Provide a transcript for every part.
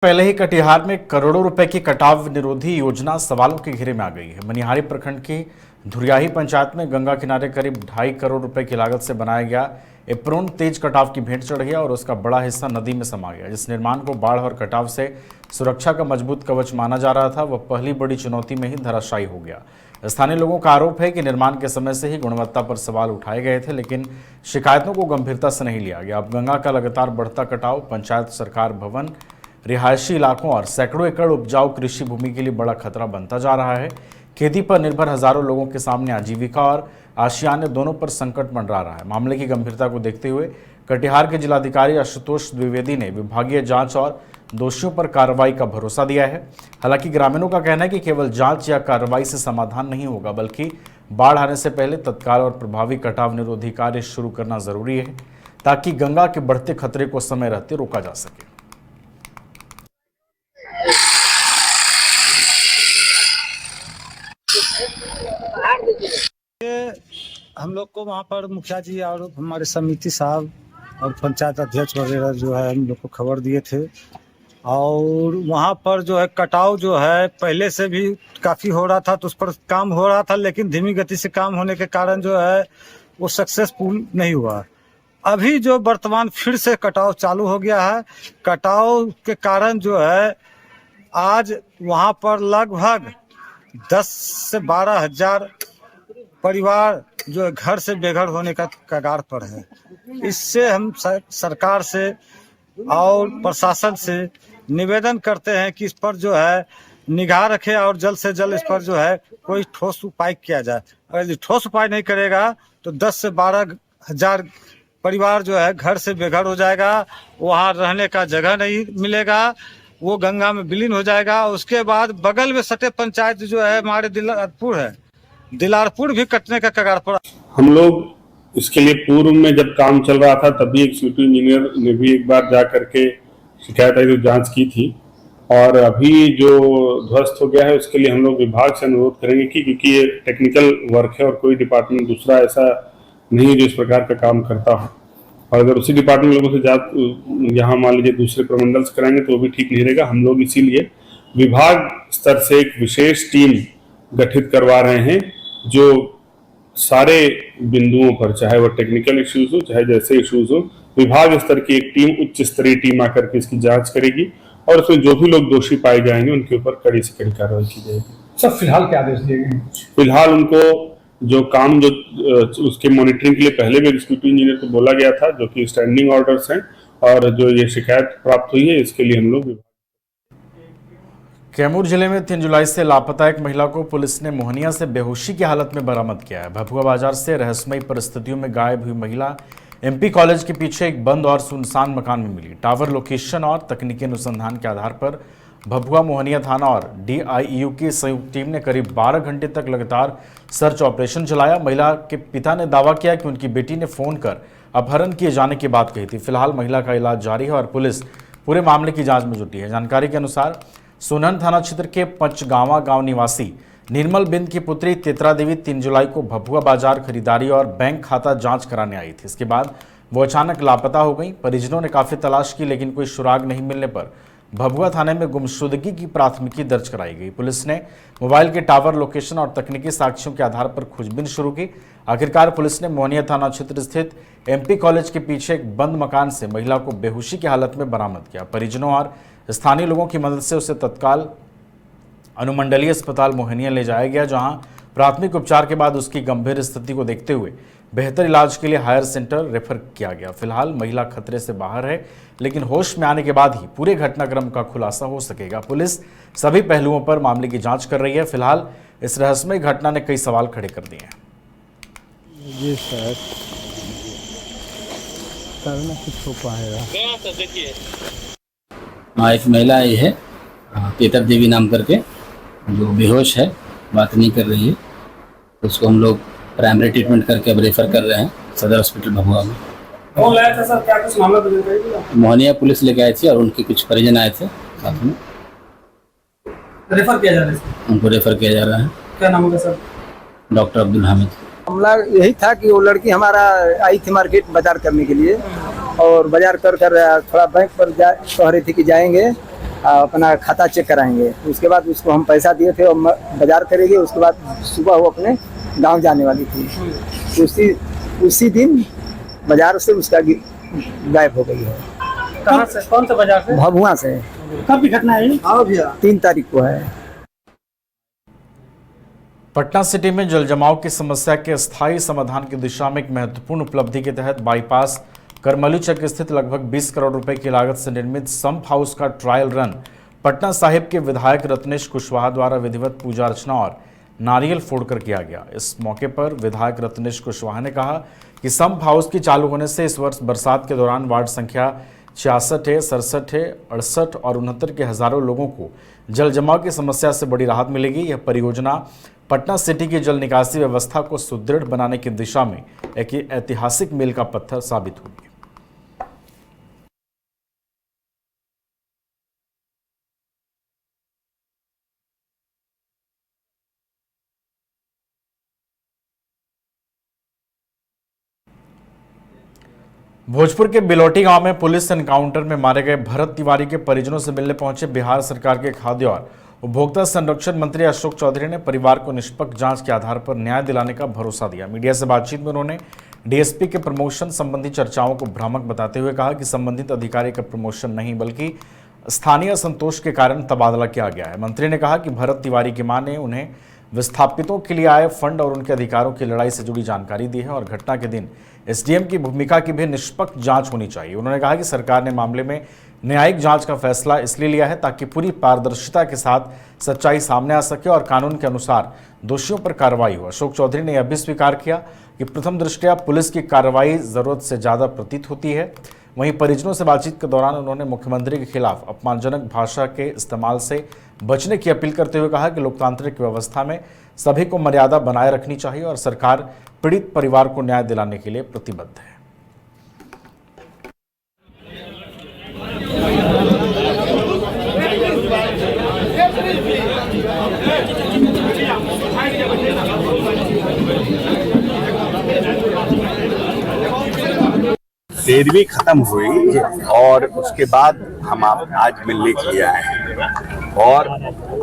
पहले ही कटिहार में करोड़ों रुपए की कटाव निरोधी योजना सवालों के घेरे में आ गई है। मनिहारी प्रखंड की धुरियाही पंचायत में गंगा किनारे करीब 2.5 करोड़ रुपए की लागत से बनाया गया एप्रोन तेज कटाव की भेंट चढ़ गया और उसका बड़ा हिस्सा नदी में समा गया। जिस निर्माण को बाढ़ और कटाव से सुरक्षा का मजबूत कवच माना जा रहा था, वह पहली बड़ी चुनौती में ही धराशायी हो गया। स्थानीय लोगों का आरोप है कि निर्माण के समय से ही गुणवत्ता पर सवाल उठाए गए थे, लेकिन शिकायतों को गंभीरता से नहीं लिया गया। अब गंगा का लगातार बढ़ता कटाव पंचायत, सरकार भवन, रिहायशी इलाकों और सैकड़ों एकड़ उपजाऊ कृषि भूमि के लिए बड़ा खतरा बनता जा रहा है। खेती पर निर्भर हजारों लोगों के सामने आजीविका और आशियाने दोनों पर संकट मंडरा रहा है। मामले की गंभीरता को देखते हुए कटिहार के जिलाधिकारी आशुतोष द्विवेदी ने विभागीय जांच और दोषियों पर कार्रवाई का भरोसा दिया है। हालांकि ग्रामीणों का कहना है कि केवल जांच या कार्रवाई से समाधान नहीं होगा, बल्कि बाढ़ आने से पहले तत्काल और प्रभावी कटाव निरोधी कार्य शुरू करना जरूरी है, ताकि गंगा के बढ़ते खतरे को समय रहते रोका जा सके। हम लोग को वहाँ पर मुखिया जी और हमारे समिति साहब और पंचायत अध्यक्ष वगैरह जो है हम लोग को खबर दिए थे, और वहाँ पर जो है कटाव जो है पहले से भी काफ़ी हो रहा था, तो उस पर काम हो रहा था, लेकिन धीमी गति से काम होने के कारण जो है वो सक्सेसफुल नहीं हुआ। अभी जो वर्तमान फिर से कटाव चालू हो गया है। कटाव के कारण जो है आज वहाँ पर लगभग 10 से 12 हजार परिवार जो है घर से बेघर होने का कगार पर है। इससे हम सरकार से और प्रशासन से निवेदन करते हैं कि इस पर जो है निगाह रखे और जल्द से जल्द इस पर जो है कोई ठोस उपाय किया जाए। अगर ठोस उपाय नहीं करेगा तो 10 से 12 हजार परिवार जो है घर से बेघर हो जाएगा, वहाँ रहने का जगह नहीं मिलेगा, वो गंगा में विलीन हो जाएगा। उसके बाद बगल में सटे पंचायत जो है हमारे दिलारपुर है, दिलारपुर भी कटने का कगार पर। हम लोग इसके लिए पूर्व में जब काम चल रहा था तभी एक सिटी इंजीनियर ने भी एक बार जा करके शिकायत आई तो जांच की थी, और अभी जो ध्वस्त हो गया है उसके लिए हम लोग विभाग से अनुरोध करेंगे कि क्योंकि ये टेक्निकल वर्क है और कोई डिपार्टमेंट दूसरा ऐसा नहीं जो इस प्रकार का काम करता हो, और अगर उसी डिपार्टमेंट लोगों से जांच यहाँ मान लीजिए दूसरे प्रमंडल से कराएंगे तो वो भी ठीक नहीं रहेगा। हम लोग इसीलिए विभाग स्तर से एक विशेष टीम गठित करवा रहे हैं जो सारे बिंदुओं पर, चाहे वो टेक्निकल इश्यूज हो चाहे जैसे इश्यूज हो, विभाग स्तर की एक टीम, उच्च स्तरीय टीम आकर के इसकी जांच करेगी और उसमें जो भी लोग दोषी पाए जाएंगे उनके ऊपर कड़ी से कड़ी कार्रवाई की जाएगी। सर फिलहाल क्या आदेश दिए गए? फिलहाल उनको जो काम जो उसके मॉनिटरिंग के लिए पहले भी एग्जीक्यूटिव इंजीनियर को बोला गया था, जो कि स्टैंडिंग ऑर्डर्स हैं, और जो ये शिकायत प्राप्त हुई है इसके लिए हम लोग। कैमूर जिले में 3 जुलाई से लापता एक महिला को पुलिस ने मोहनिया से बेहोशी की हालत में बरामद किया है। भभुआ बाजार से रहस्यमयी परिस्थितियों में गायब हुई महिला एमपी कॉलेज के पीछे एक बंद और सुनसान मकान में मिली। टावर लोकेशन और तकनीकी अनुसंधान के आधार पर भभुआ मोहनिया थाना और DIU की संयुक्त टीम ने करीब 12 घंटे तक लगातार सर्च ऑपरेशन चलाया। महिला के पिता ने दावा किया कि उनकी बेटी ने फोन कर अपहरण किए जाने की बात कही थी। फिलहाल महिला का इलाज जारी है और पुलिस पूरे मामले की जांच में जुटी है। जानकारी के अनुसार सोनन थाना क्षेत्र के पंचगावा गांव निवासी निर्मल बिंद की पुत्री तेतरा देवी 3 जुलाई को भभुआ बाजार खरीदारी और बैंक खाता जांच कराने आई थी। इसके बाद वो अचानक लापता हो गई। परिजनों ने काफी तलाश की, लेकिन कोई सुराग नहीं मिलने पर भभुआ थाने में गुमशुदगी की प्राथमिकी दर्ज कराई गई। पुलिस ने मोबाइल के टावर लोकेशन और तकनीकी साक्ष्यों के आधार पर खोजबीन शुरू की। आखिरकार पुलिस ने मोहनिया थाना क्षेत्र स्थित MP कॉलेज के पीछे एक बंद मकान से महिला को बेहोशी की हालत में बरामद किया। परिजनों और स्थानीय लोगों की मदद से उसे तत्काल अनुमंडलीय अस्पताल मोहनिया ले जाया गया, जहां प्राथमिक उपचार के बाद उसकी गंभीर स्थिति को देखते हुए बेहतर इलाज के लिए हायर सेंटर रेफर किया गया। फिलहाल महिला खतरे से बाहर है, लेकिन होश में आने के बाद ही पूरे घटनाक्रम का खुलासा हो सकेगा। पुलिस सभी पहलुओं पर मामले की जांच कर रही है। फिलहाल इस रहस्यमय घटना ने कई सवाल खड़े कर दिए हैं। जी सर, करना कुछ हो पाएगा। हाँ, एक महिला आई है तेतर देवी नाम करके, जो बेहोश है, बात नहीं कर रही है। उसको हम लोग प्राइमरी ट्रीटमेंट करके अब रेफर कर रहे हैं सदर हॉस्पिटल भभुआ में। कौन लाया था सर? क्या कुछ मामला बताइए। मोहनिया पुलिस लेके आई थी और उनके कुछ परिजन आए थे साथ में। रेफर किया जा रहा है? उनको रेफर किया जा रहा है। क्या नाम होगा सर? डॉक्टर अब्दुल हामिद। मामला यही था कि वो लड़की हमारा आई थी मार्केट बाजार करने के लिए, और बाजार कर थोड़ा बैंक पर कह रही थी कि जाएंगे, अपना खाता चेक कराएंगे। उसके बाद उसको हम पैसा दिए थे और बाजार करेंगे। उसके बाद सुबह वो अपने गांव जाने वाली थी। उसी दिन बाजार से उसका गायब हो गई है। कहाँ से, कौन से बाजार से? भभुआ से। कब की घटना है? 3 तारीख को है। पटना सिटी में जल जमाव की समस्या के स्थायी समाधान की दिशा में एक महत्वपूर्ण उपलब्धि के तहत बाईपास करमली चक स्थित लगभग 20 करोड़ रुपए की लागत से निर्मित संप हाउस का ट्रायल रन पटना साहिब के विधायक रत्नेश कुशवाहा द्वारा विधिवत पूजा अर्चना और नारियल फोड़कर किया गया। इस मौके पर विधायक रत्नेश कुशवाहा ने कहा कि संप हाउस की चालू होने से इस वर्ष बरसात के दौरान वार्ड संख्या 66 है, 67 है, 68 और 69 के हजारों लोगों को जल जमाव की समस्या से बड़ी राहत मिलेगी। यह परियोजना पटना सिटी की जल निकासी व्यवस्था को सुदृढ़ बनाने की दिशा में एक ऐतिहासिक मील का पत्थर साबित होगी। भोजपुर के बिलोटी गांव में पुलिस एनकाउंटर में मारे गए भरत तिवारी के परिजनों से मिलने पहुंचे बिहार सरकार के खाद्य और उपभोक्ता संरक्षण मंत्री अशोक चौधरी ने परिवार को निष्पक्ष जांच के आधार पर न्याय दिलाने का भरोसा दिया। मीडिया से बातचीत में उन्होंने डीएसपी के प्रमोशन संबंधी चर्चाओं को भ्रामक बताते हुए कहा कि संबंधित अधिकारी का प्रमोशन नहीं बल्कि स्थानीय असंतोष के कारण तबादला किया गया है। मंत्री ने कहा कि भरत तिवारी की मां ने उन्हें विस्थापितों के लिए आए फंड और उनके अधिकारों की लड़ाई से जुड़ी जानकारी दी है और घटना के दिन एसडीएम की भूमिका की भी निष्पक्ष जांच होनी चाहिए। उन्होंने कहा कि सरकार ने मामले में न्यायिक जांच का फैसला इसलिए लिया है ताकि पूरी पारदर्शिता के साथ सच्चाई सामने आ सके और कानून के अनुसार दोषियों पर कार्रवाई हो। अशोक चौधरी ने यह भी स्वीकार किया कि प्रथम दृष्टया पुलिस की कार्रवाई जरूरत से ज्यादा प्रतीत होती है। वहीं परिजनों से बातचीत के दौरान उन्होंने मुख्यमंत्री के खिलाफ अपमानजनक भाषा के इस्तेमाल से बचने की अपील करते हुए कहा कि लोकतांत्रिक व्यवस्था में सभी को मर्यादा बनाए रखनी चाहिए और सरकार पीड़ित परिवार को न्याय दिलाने के लिए प्रतिबद्ध है। तेरहवीं खत्म हुई और उसके बाद हम आज मिलने के लिए आए हैं और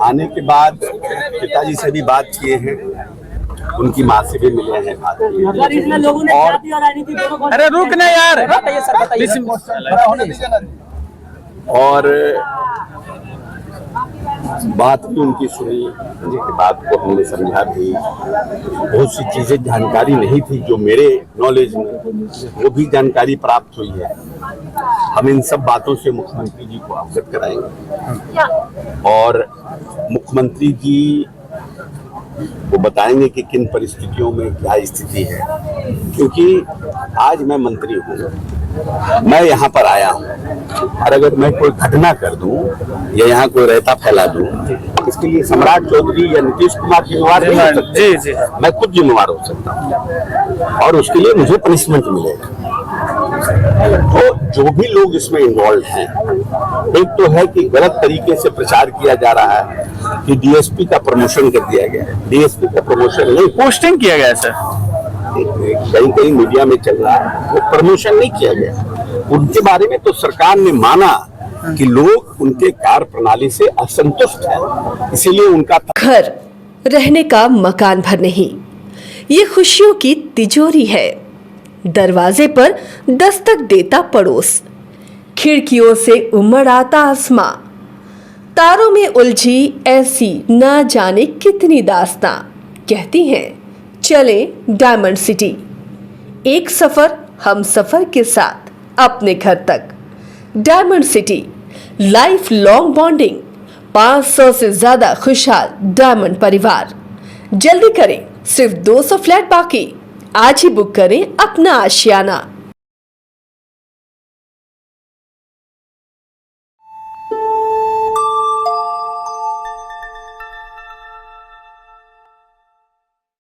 आने के बाद पिताजी से भी बात किए हैं, उनकी माँ से भी मिले हैं बात और अरे रुक ना यार। और बात भी उनकी सुनी, बात को हमने समझा भी। बहुत सी चीजें जानकारी नहीं थी जो मेरे नॉलेज में, वो भी जानकारी प्राप्त हुई है। हम इन सब बातों से मुख्यमंत्री जी को अवगत कराएंगे और मुख्यमंत्री जी वो बताएंगे कि किन परिस्थितियों में क्या स्थिति है, क्योंकि आज मैं मंत्री हूँ, मैं यहाँ पर आया हूँ और अगर मैं कोई घटना कर दूं या यहाँ कोई रहता फैला दूं, इसके लिए सम्राट चौधरी या नीतीश कुमार जिम्मेवार नहीं हो सकते। जी। मैं खुद जिम्मेवार हो सकता हूँ और उसके लिए मुझे पनिशमेंट मिलेगा। तो जो भी लोग इसमें इन्वॉल्व हैं, एक तो है कि गलत तरीके से प्रचार किया जा रहा है कि डीएसपी का प्रमोशन कर दिया गया है। डीएसपी का प्रमोशन नहीं, पोस्टिंग किया गया है सर। कहीं कहीं मीडिया में चल रहा है, वो प्रमोशन नहीं किया गया। उनके बारे में तो सरकार ने माना कि लोग उनके कार्य प्रणाली से असंतुष्ट हैं, इसीलिए उनका घर रहने का मकान भर नहीं, ये खुशियों की तिजोरी है। दरवाजे पर दस्तक देता पड़ोस, खिड़कियों से उमड़ आता आसमां, तारों में उलझी ऐसी ना जाने कितनी दास्तां। कहती हैं चले डायमंड सिटी, एक सफर हम सफर के साथ अपने घर तक। Diamond city, life long bonding, 500 से ज्यादा खुशहाल डायमंड परिवार। जल्दी करें, सिर्फ 200 फ्लैट बाकी। आज ही बुक करें अपना आशियाना।